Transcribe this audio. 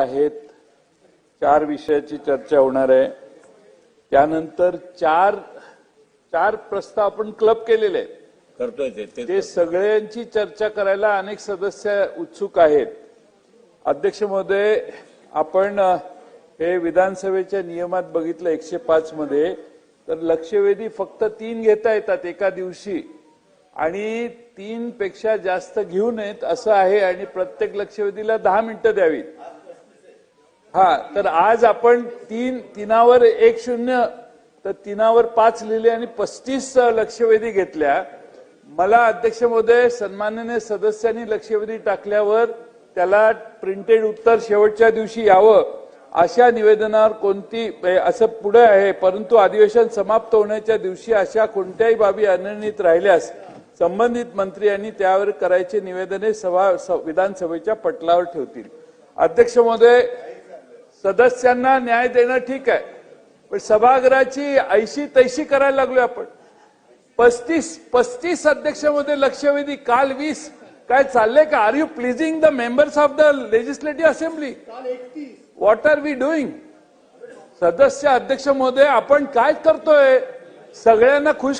आहेत. 4 विषयाची चर्चा होणार आहे. त्यानंतर चार प्रस्ताव आपण क्लब केलेले आहेत. करतोय ते सगळ्यांची चर्चा करायला अनेक सदस्य उत्सुक आहेत. अध्यक्ष महोदय, आपण हे विधानसभेच्या नियमात बघितलं 105 मध्ये, तर लक्षवेधी फक्त 3 घेता येतात एका दिवशी आणि 3 पेक्षा जास्त घेऊ नयेत असं आहे आणि प्रत्येक लक्षवेधीला 10 मिनिटं द्यावीत. तर आज आपण तीनावर 1-0 तर 3वर 5 लिहिले आणि 35 लक्षवेधी घेतल्या. मला अध्यक्ष महोदय, सन्माननीय सदस्यांनी लक्षवेधी टाकल्यावर त्याला प्रिंटेड उत्तर शेवटच्या दिवशी यावं अशा निवेदनावर कोणती असं पुढे आहे, परंतु अधिवेशन समाप्त होण्याच्या दिवशी अशा कोणत्याही बाबी अनिर्णित राहिल्यास संबंधित मंत्री यांनी त्यावर करायचे निवेदने विधानसभेच्या पटलावर ठेवतील. अध्यक्ष महोदय, सदस्यांना न्याय देणं ठीक आहे, पण सभागृहाची ऐशी तैशी करायला लागलोय आपण. 35 अध्यक्ष महोदय लक्षवेधी, काल 20. काय चाललंय का? Are you pleasing the members of the legislative assembly? What are we doing? सदस्य अध्यक्ष महोदय, आपण काय करतोय? सगळ्यांना खुश